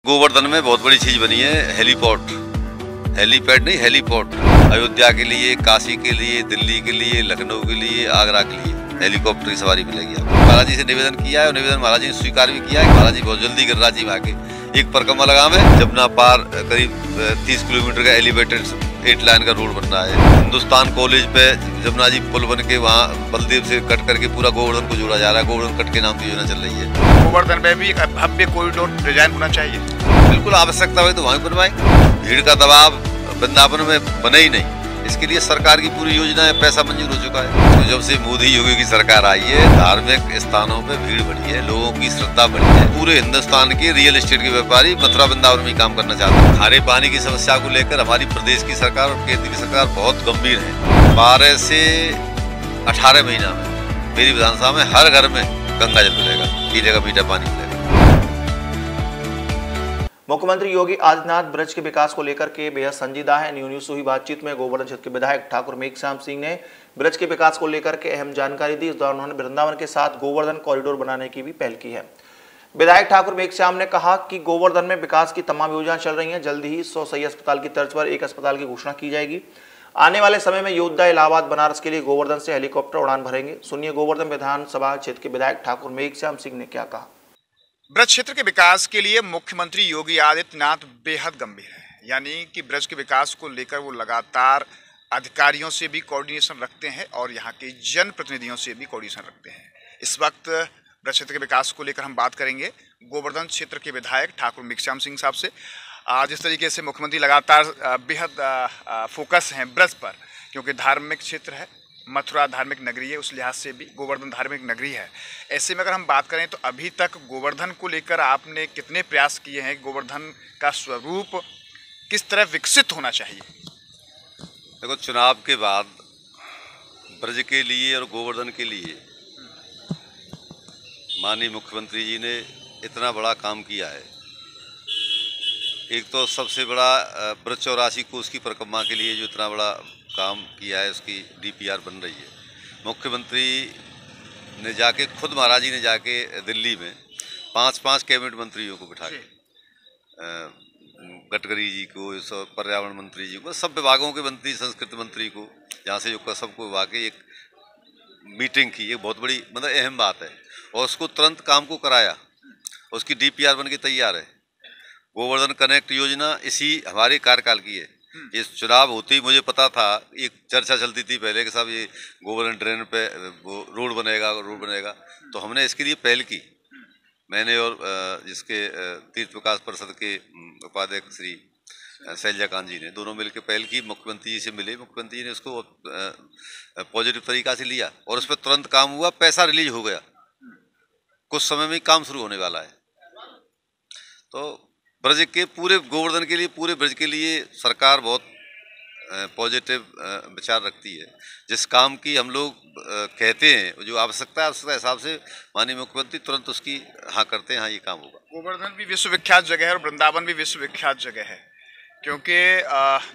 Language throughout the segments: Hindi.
गोवर्धन में बहुत बड़ी चीज बनी है हेलीपोर्ट, हेलीपैड नहीं हेलीपोर्ट। अयोध्या के लिए, काशी के लिए, दिल्ली के लिए, लखनऊ के लिए, आगरा के लिए हेलीकॉप्टर की सवारी मिलेगी आपको। महाराज जी से निवेदन किया है और निवेदन महाराज जी ने स्वीकार भी किया है। महाराज जी बहुत जल्दी गिरिराज जी में आके एक परिक्रमा लगा में जमुना पार करीब 30 किलोमीटर का एलिवेटेड 8 लाइन का रोड बन रहा है। हिंदुस्तान कॉलेज पे जमुना जी पुल बन के वहाँ बलदेव से कट करके पूरा गोवर्धन को जोड़ा जा रहा है। गोवर्धन कट के नाम की योजना चल रही है। गोवर्धन में भी एक भव्य कॉरिडोर डिजाइन होना चाहिए। बिल्कुल आवश्यकता हुई तो वहीं बनवाएंगे। भीड़ का दबाव वृंदावन में बने ही नहीं, इसके लिए सरकार की पूरी योजना है, पैसा मंजूर हो चुका है। तो जब से मोदी योगी की सरकार आई है, धार्मिक स्थानों पे भीड़ बढ़ी है, लोगों की श्रद्धा बढ़ी है। पूरे हिंदुस्तान के रियल एस्टेट के व्यापारी मथुरा वृंदावन में काम करना चाहते हैं। खारे पानी की समस्या को लेकर हमारी प्रदेश की सरकार और केंद्र की सरकार बहुत गंभीर है। 12 से 18 महीना में मेरी विधानसभा में हर घर में गंगा जल मिलेगा, पीने का मीठा पानी मिलेगा। मुख्यमंत्री योगी आदित्यनाथ ब्रज के विकास को लेकर के बेहद संजीदा है। न्यूज़ से हुई बातचीत में गोवर्धन क्षेत्र के विधायक ठाकुर मेघश्याम सिंह ने ब्रज के विकास को लेकर के अहम जानकारी दी। इस दौरान उन्होंने वृंदावन के साथ गोवर्धन कॉरिडोर बनाने की भी पहल की है। विधायक ठाकुर मेघश्याम ने कहा कि गोवर्धन में विकास की तमाम योजनाएं चल रही हैं। जल्द ही 100 सही अस्पताल की तर्ज पर एक अस्पताल की घोषणा की जाएगी। आने वाले समय में अयोध्या, इलाहाबाद, बनारस के लिए गोवर्धन से हेलीकॉप्टर उड़ान भरेंगे। सुनिए गोवर्धन विधानसभा क्षेत्र के विधायक ठाकुर मेघश्याम सिंह ने क्या कहा। ब्रज क्षेत्र के विकास के लिए मुख्यमंत्री योगी आदित्यनाथ बेहद गंभीर है, यानी कि ब्रज के विकास को लेकर वो लगातार अधिकारियों से भी कोऑर्डिनेशन रखते हैं और यहाँ के जनप्रतिनिधियों से भी कोऑर्डिनेशन रखते हैं। इस वक्त ब्रज क्षेत्र के विकास को लेकर हम बात करेंगे गोवर्धन क्षेत्र के विधायक ठाकुर मेघश्याम सिंह साहब से। जिस तरीके से मुख्यमंत्री लगातार बेहद फोकस हैं ब्रज पर, क्योंकि धार्मिक क्षेत्र है, मथुरा धार्मिक नगरी है, उस लिहाज से भी गोवर्धन धार्मिक नगरी है। ऐसे में अगर हम बात करें तो अभी तक गोवर्धन को लेकर आपने कितने प्रयास किए हैं? गोवर्धन का स्वरूप किस तरह विकसित होना चाहिए? देखो, चुनाव के बाद ब्रज के लिए और गोवर्धन के लिए माननीय मुख्यमंत्री जी ने इतना बड़ा काम किया है। एक तो सबसे बड़ा ब्रज 84 कोस की परिक्रमा के लिए जो इतना बड़ा काम किया है, उसकी DPR बन रही है। मुख्यमंत्री ने जाके खुद महाराज जी ने जाके दिल्ली में 5-5 कैबिनेट मंत्रियों को बिठा के, गडकरी जी को, पर्यावरण मंत्री जी को, सब विभागों के मंत्री, संस्कृति मंत्री को, जहाँ से जो सबको विभाग के एक मीटिंग की। एक बहुत बड़ी मतलब अहम बात है और उसको तुरंत काम को कराया। उसकी DPR बन के तैयार है। गोवर्धन कनेक्ट योजना इसी हमारे कार्यकाल की है। ये चुनाव होते ही मुझे पता था, एक चर्चा चलती थी पहले कि साहब ये गोवर्धन ड्रेन पे वो रोड बनेगा, तो हमने इसके लिए पहल की। मैंने और जिसके तीर्थ विकास परिषद के उपाध्यक्ष श्री शैलजाकांत जी ने दोनों मिलकर पहल की। मुख्यमंत्री जी से मिले, मुख्यमंत्री जी ने उसको पॉजिटिव तरीका से लिया और उस पर तुरंत काम हुआ, पैसा रिलीज हो गया। कुछ समय में काम शुरू होने वाला है। तो ब्रज के पूरे गोवर्धन के लिए, पूरे ब्रज के लिए सरकार बहुत पॉजिटिव विचार रखती है। जिस काम की हम लोग कहते हैं, जो आवश्यकता है, उसके हिसाब से माननीय मुख्यमंत्री तुरंत उसकी हाँ करते हैं, हाँ ये काम होगा। गोवर्धन भी विश्वविख्यात जगह है और वृंदावन भी विश्वविख्यात जगह है, क्योंकि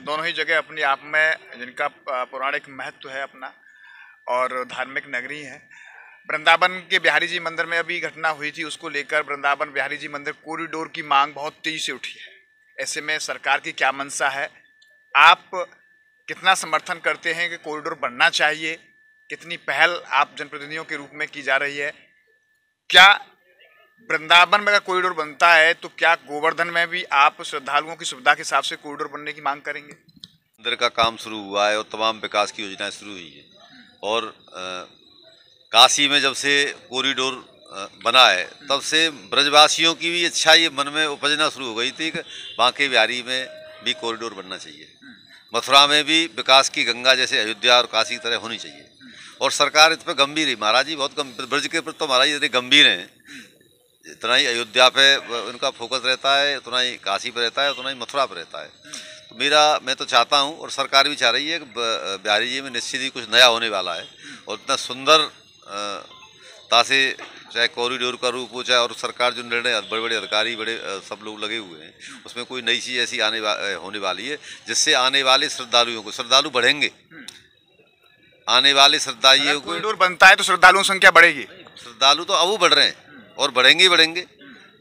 दोनों ही जगह अपने आप में जिनका पौराणिक महत्व है अपना और धार्मिक नगरी है। वृंदावन के बिहारी जी मंदिर में अभी घटना हुई थी, उसको लेकर वृंदावन बिहारी जी मंदिर कॉरिडोर की मांग बहुत तेजी से उठी है। ऐसे में सरकार की क्या मंशा है? आप कितना समर्थन करते हैं कि कॉरिडोर बनना चाहिए? कितनी पहल आप जनप्रतिनिधियों के रूप में की जा रही है? क्या वृंदावन में अगर कॉरिडोर बनता है तो क्या गोवर्धन में भी आप श्रद्धालुओं की सुविधा के हिसाब से कॉरिडोर बनने की मांग करेंगे? मंदिर का काम शुरू हुआ है और तमाम विकास की योजनाएं शुरू हुई है। और काशी में जब से कॉरिडोर बना है, तब से ब्रजवासियों की भी इच्छा ये मन में उपजना शुरू हो गई थी कि बांके बिहारी में भी कॉरिडोर बनना चाहिए। मथुरा में भी विकास की गंगा जैसे अयोध्या और काशी की तरह होनी चाहिए। और सरकार इस पर गंभीर है। महाराज जी बहुत ब्रज के पर तो महाराज जी इतने गंभीर हैं, इतना ही अयोध्या पे उनका फोकस रहता है, उतना ही काशी पर रहता है, उतना ही मथुरा पर रहता है। तो मैं तो चाहता हूँ और सरकार भी चाह रही है कि बिहारी जी में निश्चित ही कुछ नया होने वाला है। और इतना सुंदर तासे चाहे कॉरिडोर का रूप हो, चाहे और सरकार जो निर्णय, बड़े बड़े अधिकारी, बड़े सब लोग लगे हुए हैं, उसमें कोई नई चीज़ ऐसी होने वाली है जिससे आने वाले श्रद्धालु बढ़ेंगे। आने वाले श्रद्धालुओं को कॉरिडोर बनता है तो श्रद्धालुओं की संख्या बढ़ेगी। श्रद्धालु तो अब बढ़ रहे हैं और बढ़ेंगे ही बढ़ेंगे।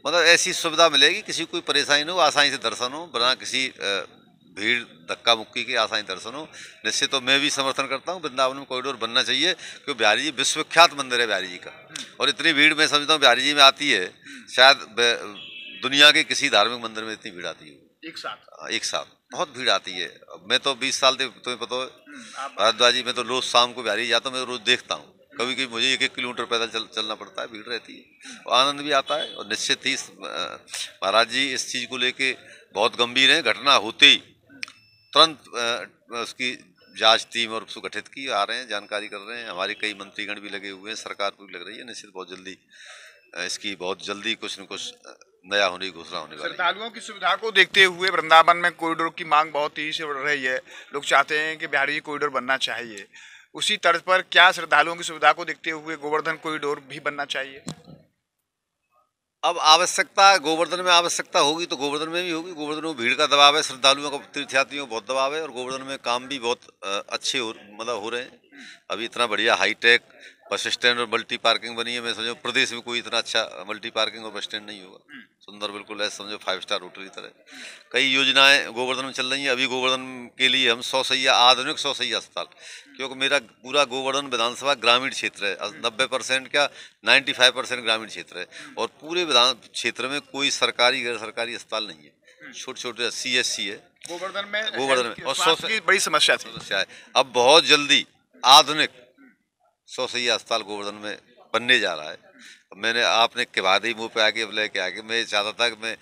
मतलब ऐसी सुविधा मिलेगी, किसी को कोई परेशानी न हो, आसानी से दर्शन हो, बिना किसी भीड़ धक्का मुक्की के आसानी दर्शन हो। निश्चित तो मैं भी समर्थन करता हूँ, वृंदावन में कॉरिडोर बनना चाहिए, क्योंकि बिहारी जी विश्वविख्यात मंदिर है बिहारी जी का, और इतनी भीड़ मैं समझता हूँ बिहारी जी में आती है, शायद दुनिया के किसी धार्मिक मंदिर में इतनी भीड़ आती है एक साथ बहुत भीड़ आती है। मैं तो 20 साल से, तुम्हें पता है भारद्वाज जी, मैं तो रोज शाम को बिहारी जाता हूँ, मैं रोज देखता हूँ, कभी कभी मुझे 1-1 किलोमीटर पैदल चलना पड़ता है, भीड़ रहती है, और आनंद भी आता है। और निश्चित ही महाराज जी इस चीज़ को लेके बहुत गंभीर हैं। घटना होते ही तुरंत उसकी जांच टीम और उसको गठित की आ रहे हैं, जानकारी कर रहे हैं, हमारे कई मंत्रीगण भी लगे हुए हैं, सरकार भी लग रही है। निश्चित बहुत जल्दी इसकी बहुत जल्दी कुछ न कुछ नया होने की घोषणा होने वाली है। श्रद्धालुओं की सुविधा को देखते हुए वृंदावन में कॉरिडोर की मांग बहुत तेजी से बढ़ रही है। लोग चाहते हैं कि बिहारी जी कॉरिडोर बनना चाहिए। उसी तर्ज पर क्या श्रद्धालुओं की सुविधा को देखते हुए गोवर्धन कॉरिडोर भी बनना चाहिए? अब आवश्यकता गोवर्धन में आवश्यकता होगी तो गोवर्धन में भी होगी। गोवर्धन में भीड़ का दबाव है, श्रद्धालुओं का, तीर्थयात्रियों का बहुत दबाव है, और गोवर्धन में काम भी बहुत अच्छे हो रहे हैं। अभी इतना बढ़िया हाईटेक बस स्टैंड और मल्टी पार्किंग बनी है, मैं समझो प्रदेश में कोई इतना अच्छा मल्टी पार्किंग और बस स्टैंड नहीं होगा। सुंदर बिल्कुल ऐसा समझो 5 स्टार होटल की तरह। कई योजनाएं गोवर्धन में चल रही हैं। अभी गोवर्धन के लिए हम 100 शैय्या आधुनिक 100 शैय्या अस्पताल, क्योंकि मेरा पूरा गोवर्धन विधानसभा ग्रामीण क्षेत्र है, 90% क्या 95% ग्रामीण क्षेत्र है, और पूरे विधान क्षेत्र में कोई सरकारी गैर सरकारी अस्पताल नहीं है, छोटे छोटे CSC है गोवर्धन में और 100 की बड़ी समस्या है। अब बहुत जल्दी आधुनिक 100 शैय्या अस्पताल गोवर्धन में बनने जा रहा है। मैंने आपने के बाद ही मुँह पे आके अब लेके आके, मैं चाहता था कि मैं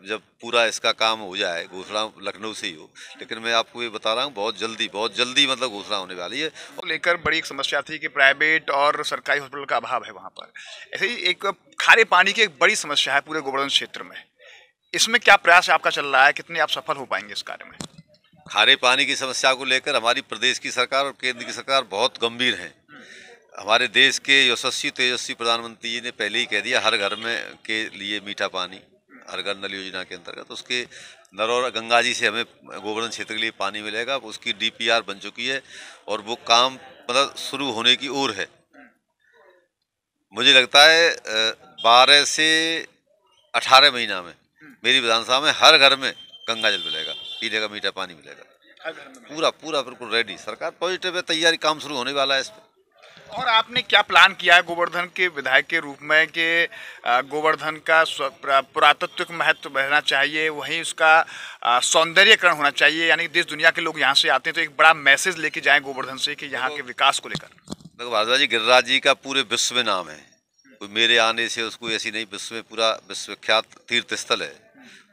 जब पूरा इसका काम हो जाए, घोषणा लखनऊ से ही हो, लेकिन मैं आपको ये बता रहा हूँ बहुत जल्दी मतलब घोषणा होने वाली है। लेकर बड़ी एक समस्या थी कि प्राइवेट और सरकारी हॉस्पिटल का अभाव है वहाँ पर। ऐसे ही एक खारे पानी की एक बड़ी समस्या है पूरे गोवर्धन क्षेत्र में। इसमें क्या प्रयास आपका चल रहा है, कितने आप सफल हो पाएंगे इस कार्य में? खारे पानी की समस्या को लेकर हमारी प्रदेश की सरकार और केंद्र की सरकार बहुत गंभीर हैं। हमारे देश के यशस्वी तेजस्वी प्रधानमंत्री जी ने पहले ही कह दिया, हर घर में के लिए मीठा पानी, हर घर नल योजना के अंतर्गत उसके नरौरा गंगा जी से हमें गोवर्धन क्षेत्र के लिए पानी मिलेगा। उसकी DPR बन चुकी है और वो काम मतलब शुरू होने की ओर है। मुझे लगता है 12 से 18 महीना में मेरी विधानसभा में हर घर में गंगा जल मिलेगा, पीने का मीठा पानी मिलेगा, पूरा बिल्कुल रेडी। सरकार पॉजिटिव है, तैयारी, काम शुरू होने वाला है इस पर। और आपने क्या प्लान किया है गोवर्धन के विधायक के रूप में कि गोवर्धन का पुरातत्विक महत्व रहना चाहिए, वहीं उसका सौंदर्यकरण होना चाहिए, यानी देश दुनिया के लोग यहाँ से आते हैं तो एक बड़ा मैसेज लेके जाएं गोवर्धन से कि यहाँ के विकास को लेकर? देखो भारद्वाज जी, गिरिराज जी का पूरे विश्व में नाम है, कोई मेरे आने से उसको ऐसी नहीं, विश्व में पूरा विश्वविख्यात तीर्थ स्थल है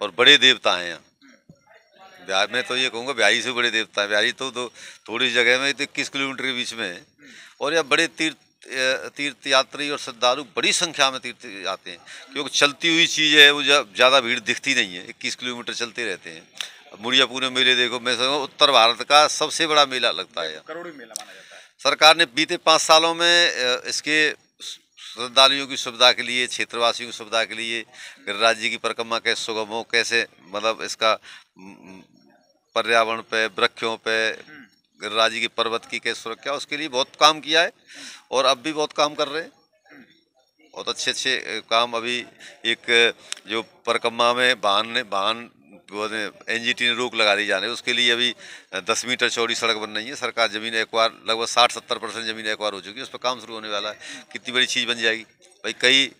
और बड़े देवता हैं यहाँ। बिहार में तो ये कहूँगा बिहारी से बड़े देवता है। बिहारी तो थोड़ी जगह में 21 किलोमीटर के बीच में है, और यह बड़े तीर्थ यात्री और श्रद्धालु बड़ी संख्या में तीर्थ आते हैं, क्योंकि चलती हुई चीज़ है, वो ज़्यादा भीड़ दिखती नहीं है, 21 किलोमीटर चलते रहते हैं। मुड़िया पूरे मेले देखो, मैं समझूँ उत्तर भारत का सबसे बड़ा मेला लगता है, करोड़ों मेला माना जाता है। सरकार ने बीते 5 सालों में इसके श्रद्धालुओं की सुविधा के लिए, क्षेत्रवासियों की सुविधा के लिए, गिरिराज जी की परिक्रमा कैसे सुगम हो, कैसे मतलब इसका पर्यावरण पे, वृक्षों पे, गिरिराज जी की पर्वत की कैसे सुरक्षा, उसके लिए बहुत काम किया है और अब भी बहुत काम कर रहे हैं। बहुत अच्छे काम। अभी एक जो परिक्रमा में वाहन NGT ने रोक लगा दी जाने, उसके लिए अभी 10 मीटर चौड़ी सड़क बन रही है। सरकार जमीन एक्वायर, लगभग 60-70% जमीन एक्वायर हो चुकी है, उस पर काम शुरू होने वाला है। कितनी बड़ी चीज़ बन जाएगी भाई। कई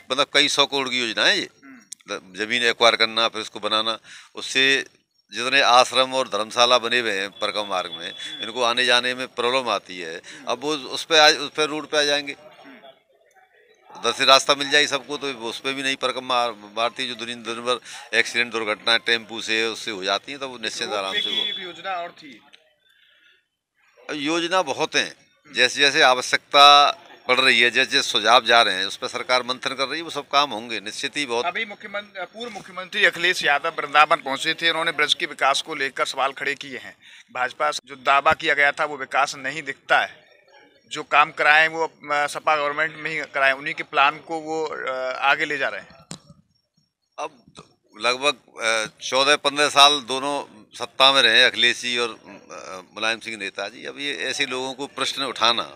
मतलब कई 100 करोड़ की योजना है ये, जमीन एक्वायर करना, फिर उसको बनाना। उससे जितने आश्रम और धर्मशाला बने हुए हैं परिक्रमा मार्ग में, इनको आने जाने में प्रॉब्लम आती है। अब वो उस पर रोड पे आ जाएंगे, उधर से रास्ता मिल जाए सबको, तो उस पर भी नहीं परिक्रमा मारती। जो दिन भर एक्सीडेंट दुर्घटनाएं टेम्पू से उससे हो जाती हैं, तो वो निश्चिंत आराम से वो योजना और थी। योजना बहुत हैं, जैसे जैसे आवश्यकता पड़ रही है, जैसे सुझाव जा रहे हैं, उस पर सरकार मंथन कर रही है, वो सब काम होंगे निश्चित ही। बहुत अभी पूर्व मुख्यमंत्री अखिलेश यादव वृंदावन पहुंचे थे, उन्होंने ब्रज के विकास को लेकर सवाल खड़े किए हैं। भाजपा जो दावा किया गया था वो विकास नहीं दिखता है, जो काम कराएं वो सपा गवर्नमेंट में ही कराएं, उन्हीं के प्लान को वो आगे ले जा रहे हैं। अब लगभग 14-15 साल दोनों सत्ता में रहे अखिलेश जी और मुलायम सिंह नेताजी। अब ये ऐसे लोगों को प्रश्न उठाना,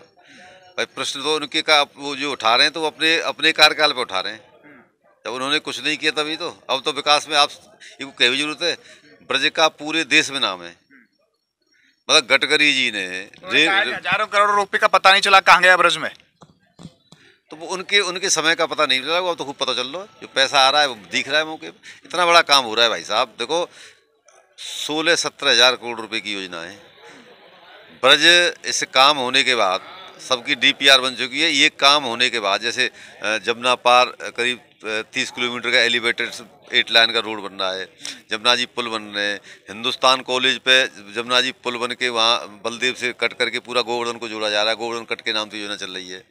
भाई प्रश्न तो उनके का वो जो उठा रहे हैं तो वो अपने कार्यकाल पे उठा रहे हैं। जब उन्होंने कुछ नहीं किया तभी तो। अब तो विकास में आप ये कह भी जरूरत है, ब्रज का पूरे देश में नाम है। मतलब गडकरी जी ने हजारों करोड़ रुपए का पता नहीं चला कहाँ गया ब्रज में, तो वो उनके समय का पता नहीं चला, अब तो खूब पता चल रहा है। जो पैसा आ रहा है वो दिख रहा है मौके पे। इतना बड़ा काम हो रहा है भाई साहब। देखो 16-17 हज़ार करोड़ रुपए की योजना है। ब्रज इस काम होने के बाद सबकी DPR बन चुकी है। ये काम होने के बाद जैसे जमुना पार करीब 30 किलोमीटर का एलिवेटेड 8 लाइन का रोड बन रहा है, जमुना जी पुल बन रहे हैं, हिंदुस्तान कॉलेज पे जमुना जी पुल बन के वहाँ बलदेव से कट करके पूरा गोवर्धन को जोड़ा जा रहा है। गोवर्धन कट के नाम से योजना चल रही है।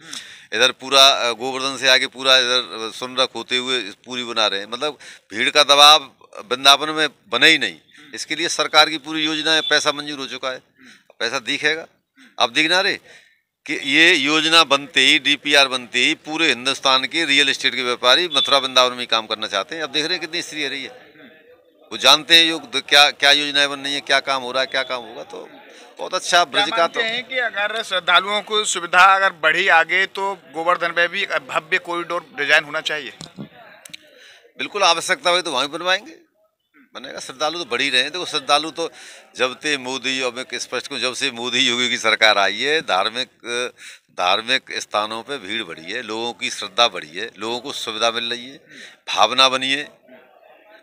इधर पूरा गोवर्धन से आगे पूरा इधर सुनरख होते हुए पूरी बना रहे हैं। मतलब भीड़ का दबाव वृंदावन में बने ही नहीं। इसके लिए सरकार की पूरी योजना है, पैसा मंजूर हो चुका है, पैसा दिखेगा। अब दिखना रे कि ये योजना बनते ही DPR बनते ही पूरे हिंदुस्तान के रियल एस्टेट के व्यापारी मथुरा वृंदावन में काम करना चाहते हैं। अब देख रहे हैं कितनी स्थिति रही है। वो जानते हैं जो क्या योजनाएं बन रही है, क्या काम हो रहा है, क्या काम होगा। तो बहुत अच्छा ब्रज का तो हैं कि अगर श्रद्धालुओं को सुविधा अगर बढ़ी आगे तो गोवर्धन में भी भव्य कॉरिडोर डिजाइन होना चाहिए। बिल्कुल आवश्यकता हुई तो वहीं बनवाएंगे, बनेगा। श्रद्धालु तो बढ़ ही रहे हैं। देखो श्रद्धालु तो जब से मोदी और मैं स्पष्ट कहूँ, जब से मोदी योगी की सरकार आई है, धार्मिक स्थानों पे भीड़ बढ़ी है, लोगों की श्रद्धा बढ़ी है, लोगों को सुविधा मिल रही है, भावना बनी है।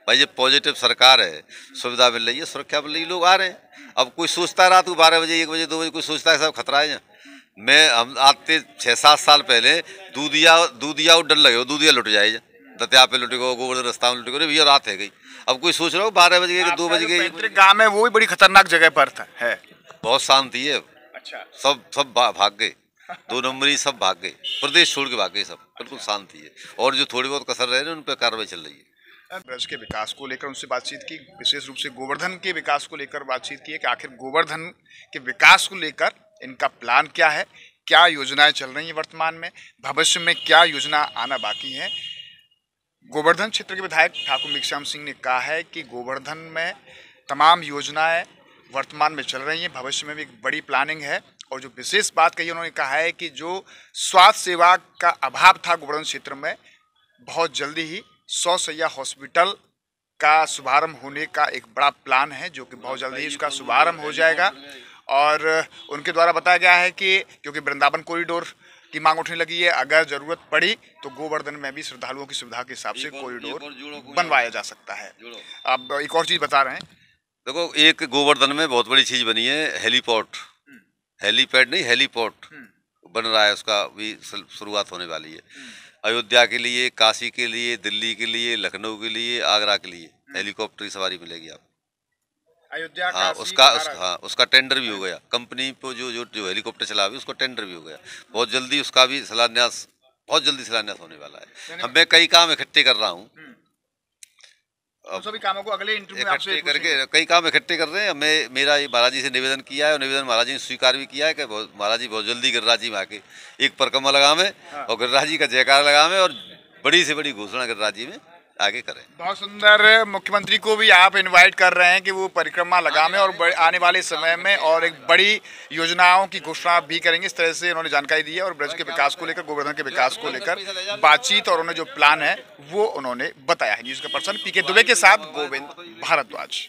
भाई ये पॉजिटिव सरकार है, सुविधा मिल रही है, सुरक्षा मिल रही है, लोग आ रहे हैं। अब कोई सोचता है रात को 12 बजे 1 बजे 2 बजे कोई सोचता है सब खतरा है। हम आते 6-7 साल पहले दूधिया डर लगे, दूधिया लुट जाए, दतिया पे लुटेगा, गोवर्धन रास्ता में लुटेगा, भैया रात है गई। अब कोई सोच रहा हो 12 बजे 2 बज गए। गाँव में वो भी बड़ी खतरनाक जगह पर था, है बहुत शांति है। अच्छा, सब भाग गए, 2 नंबरी सब भाग गए, प्रदेश छोड़ के भाग गए सब। बिल्कुल शांति है। और जो थोड़ी बहुत कसर रहे हैं उन पर कार्रवाई चल रही है। ब्रज के विकास को लेकर उनसे बातचीत की, विशेष रूप से गोवर्धन के विकास को लेकर बातचीत की है कि आखिर गोवर्धन के विकास को लेकर इनका प्लान क्या है, क्या योजनाएं चल रही हैं वर्तमान में, भविष्य में क्या योजना आना बाकी है। गोवर्धन क्षेत्र के विधायक ठाकुर मेघश्याम सिंह ने कहा है कि गोवर्धन में तमाम योजनाएं वर्तमान में चल रही हैं, भविष्य में भी एक बड़ी प्लानिंग है। और जो विशेष बात कही उन्होंने कहा है कि जो स्वास्थ्य सेवा का अभाव था गोवर्धन क्षेत्र में, बहुत जल्दी ही 100 शैय्या हॉस्पिटल का शुभारंभ होने का एक बड़ा प्लान है, जो कि बहुत जल्दी ही उसका शुभारंभ हो जाएगा। और उनके द्वारा बताया गया है कि क्योंकि वृंदावन कॉरिडोर की मांग उठने लगी है, अगर जरूरत पड़ी तो गोवर्धन में भी श्रद्धालुओं की सुविधा के हिसाब से कॉरिडोर बनवाया जा सकता है। अब एक और चीज बता रहे हैं, देखो एक गोवर्धन में बहुत बड़ी चीज बनी है, हेलीपोर्ट, हेलीपैड नहीं हेलीपोर्ट बन रहा है, उसका भी शुरुआत होने वाली है। अयोध्या के लिए, काशी के लिए, दिल्ली के लिए, लखनऊ के लिए, आगरा के लिए हेलीकॉप्टर की सवारी मिलेगी आपको। अयोध्या उसका टेंडर भी हो गया। कंपनी को जो हेलीकॉप्टर चला हुआ उसका टेंडर भी हो गया। बहुत जल्दी उसका भी शिलान्यास होने वाला है। अब मैं कई काम इकट्ठे कर रहा हूँ, सभी कामों को अगले इंटरव्यू में आपसे करके कई काम इकट्ठे कर रहे हैं। मेरा ये महाराज जी से निवेदन किया है और निवेदन महाराज जी ने स्वीकार भी किया है कि महाराज जी बहुत जल्दी गिरिराज जी में आके एक परिक्रमा लगावे और गिरिराज जी का जयकार लगावे और बड़ी से बड़ी घोषणा गिरिराज जी में आगे करें। बहुत सुंदर। मुख्यमंत्री को भी आप इनवाइट कर रहे हैं कि वो परिक्रमा लगाएं और आने वाले समय में और एक बड़ी योजनाओं की घोषणा भी करेंगे, इस तरह से उन्होंने जानकारी दी है। और ब्रज के विकास को लेकर, गोवर्धन के विकास को लेकर बातचीत और उन्होंने जो प्लान है वो उन्होंने बताया है। न्यूज का पर्सन पीके दुबे के साथ गोविंद भारद्वाज।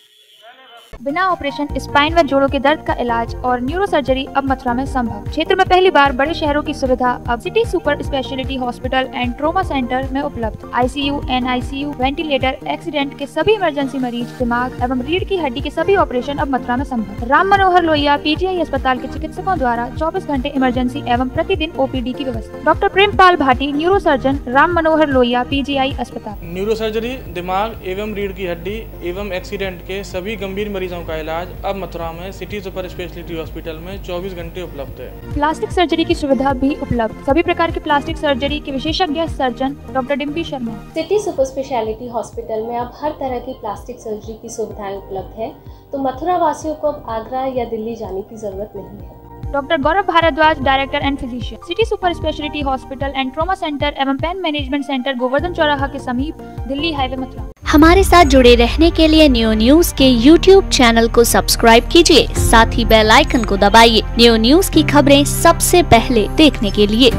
बिना ऑपरेशन स्पाइन व जोड़ों के दर्द का इलाज और न्यूरो सर्जरी अब मथुरा में संभव। क्षेत्र में पहली बार बड़े शहरों की सुविधा अब city super speciality hospital and trauma centre में उपलब्ध। ICU, NICU, वेंटिलेटर, एक्सीडेंट के सभी इमरजेंसी मरीज, दिमाग एवं रीढ़ की हड्डी के सभी ऑपरेशन अब मथुरा में संभव। राम मनोहर लोहिया PGI अस्पताल के चिकित्सकों द्वारा 24 घंटे इमरजेंसी एवं प्रतिदिन OPD की व्यवस्था। Doctor Prempal Bhati, neuro surgeon, Ram Manohar Lohia PGI अस्पताल। न्यूरो सर्जरी, दिमाग एवं रीढ़ की हड्डी एवं एक्सीडेंट के सभी गंभीर मरीजों का इलाज अब मथुरा में सिटी सुपर स्पेशलिटी हॉस्पिटल में 24 घंटे उपलब्ध है। प्लास्टिक सर्जरी की सुविधा भी उपलब्ध। सभी प्रकार के प्लास्टिक सर्जरी के विशेषज्ञ surgeon doctor Dimpy Sharma. City super speciality hospital में अब हर तरह की प्लास्टिक सर्जरी की सुविधाएं उपलब्ध है, तो मथुरा वासियों को अब आगरा या दिल्ली जाने की जरूरत नहीं है। Doctor Gaurav Bhardwaj, director and physician, city super speciality hospital and trauma centre एवं पेन मैनेजमेंट सेंटर, गोवर्धन चौराहा के समीप, दिल्ली हाईवे, मथुरा। हमारे साथ जुड़े रहने के लिए न्यू न्यूज के YouTube चैनल को सब्सक्राइब कीजिए, साथ ही बेल आइकन को दबाइए न्यू न्यूज की खबरें सबसे पहले देखने के लिए।